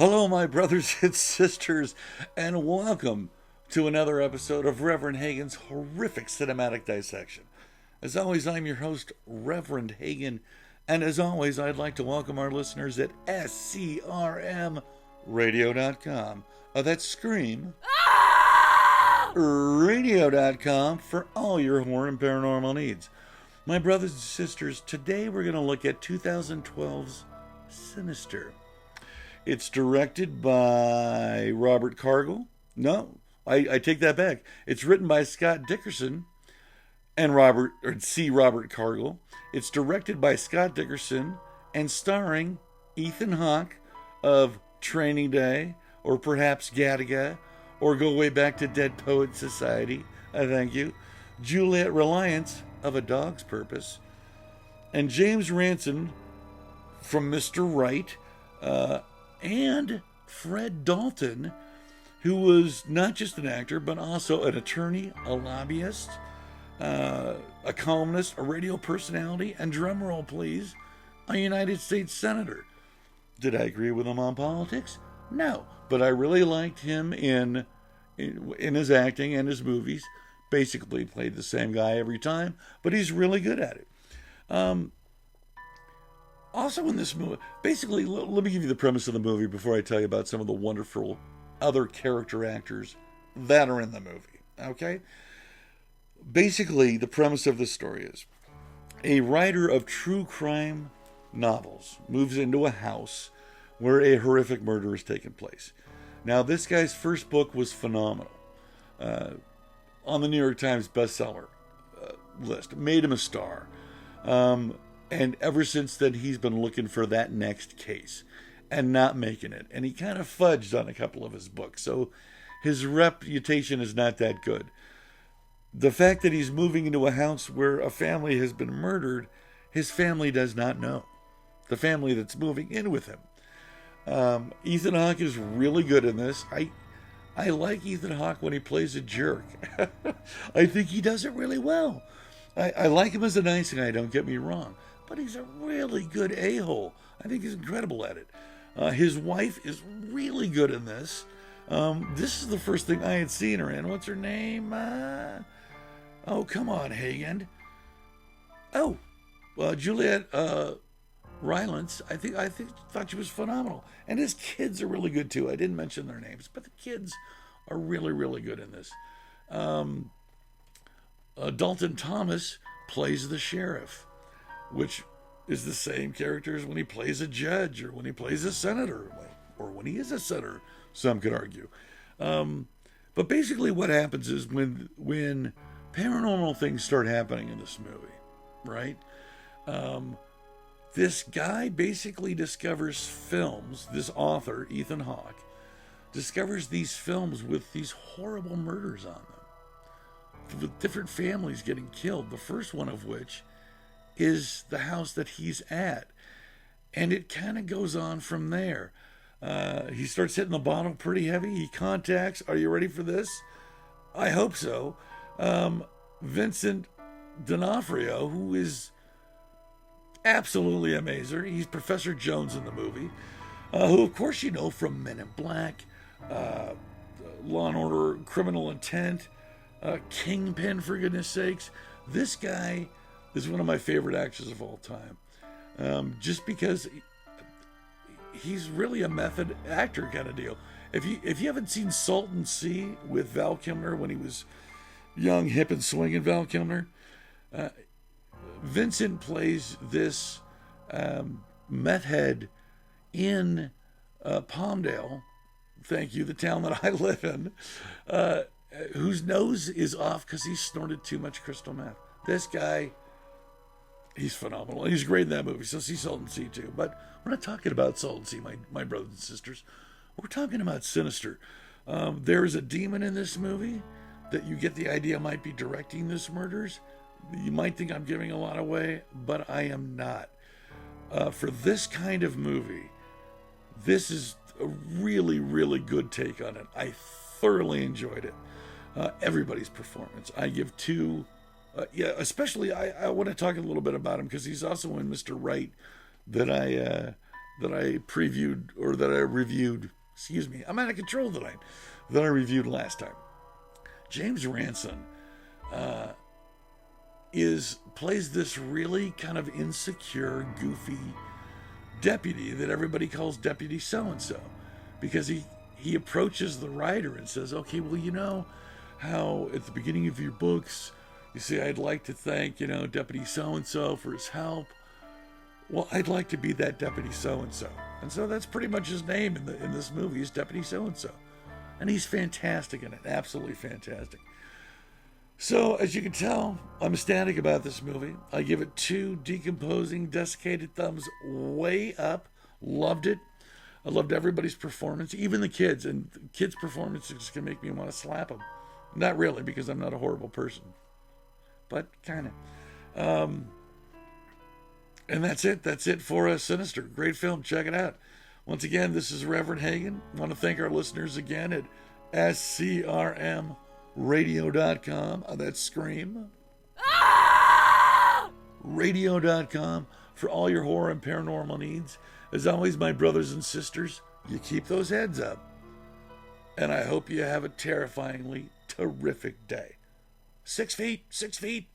Hello, my brothers and sisters, and welcome to another episode of Reverend Hagen's horrific cinematic dissection. As always, I'm your host, Reverend Hagen, and as always, I'd like to welcome our listeners at SCRMradio.com. That's Scream. Radio.com for all your horror and paranormal needs. My brothers and sisters, today we're going to look at 2012's Sinister. It's directed by Robert Cargill. No, I take that back. It's written by Scott Dickerson and Robert Cargill. It's directed by Scott Dickerson and starring Ethan Hawke of Training Day, or perhaps Gattaca, or go way back to Dead Poets Society. I thank you. Juliet Reliance of A Dog's Purpose, and James Ranson from Mr. Right, and Fred Dalton, who was not just an actor, but also an attorney, a lobbyist, a columnist, a radio personality, and drumroll please, a United States Senator. Did I agree with him on politics? No, but I really liked him in his acting and his movies. Basically played the same guy every time, but he's really good at it. Also in this movie, basically, let me give you the premise of the movie before I tell you about some of the wonderful other character actors that are in the movie, okay? Basically, the premise of the story is a writer of true crime novels moves into a house where a horrific murder has taken place. Now, this guy's first book was phenomenal. On the New York Times bestseller list. Made him a star. And ever since then, he's been looking for that next case and not making it. And he kind of fudged on a couple of his books. So his reputation is not that good. The fact that he's moving into a house where a family has been murdered, his family does not know. The family that's moving in with him. Ethan Hawke is really good in this. I like Ethan Hawke when he plays a jerk. I think he does it really well. I like him as a nice guy, don't get me wrong. But he's a really good a-hole. I think he's incredible at it. His wife is really good in this. This is the first thing I had seen her in. What's her name? Oh, come on, Hagen. Oh, Juliet Rylance. I thought she was phenomenal. And his kids are really good too. I didn't mention their names, but the kids are really, really good in this. Dalton Thomas plays the sheriff, which is the same character as when he plays a judge or when he plays a senator, or when he is a senator, some could argue. But basically what happens is when paranormal things start happening in this movie, right? This guy basically discovers films, this author, Ethan Hawke, discovers these films with these horrible murders on them, with different families getting killed, the first one of which is the house that he's at. And it kind of goes on from there. He starts hitting the bottle pretty heavy. He contacts, are you ready for this? I hope so. Vincent D'Onofrio, who is absolutely amazing. He's Professor Jones in the movie, who of course you know from Men in Black, Law and Order, Criminal Intent, Kingpin, for goodness sakes. This guy is one of my favorite actors of all time, just because he's really a method actor kind of deal. If you haven't seen Salton Sea with Val Kilmer when he was young, hip and swinging Val Kilmer, Vincent plays this meth head in Palmdale, thank you, the town that I live in, whose nose is off because he snorted too much crystal meth. This guy, he's phenomenal. He's great in that movie, so see Salton Sea too. But we're not talking about Salton Sea, my brothers and sisters. We're talking about Sinister. There is a demon in this movie that you get the idea might be directing these murders. You might think I'm giving a lot away, but I am not. For this kind of movie, this is a really, really good take on it. I thoroughly enjoyed it. Everybody's performance. I give two. Especially I want to talk a little bit about him because he's also in Mr. Right that that I previewed, or that I reviewed, excuse me, I'm out of control tonight, that I reviewed last time. James Ranson plays this really kind of insecure, goofy deputy that everybody calls Deputy So-and-so, because he approaches the writer and says, okay, well, you know how at the beginning of your books you say, I'd like to thank, Deputy So-and-so for his help. Well, I'd like to be that Deputy So-and-so. And so that's pretty much his name in this movie. He's Deputy So-and-so. And he's fantastic in it. Absolutely fantastic. So, as you can tell, I'm ecstatic about this movie. I give it 2 decomposing, desiccated thumbs way up. Loved it. I loved everybody's performance, even the kids. And the kids' performances can make me want to slap them. Not really, because I'm not a horrible person. But kind of. And that's it. That's it for Sinister. Great film. Check it out. Once again, this is Rev.hagen. I want to thank our listeners again at SCRMradio.com. That's Scream. Radio.com for all your horror and paranormal needs. As always, my brothers and sisters, you keep those heads up. And I hope you have a terrifyingly terrific day. 6 feet, 6 feet.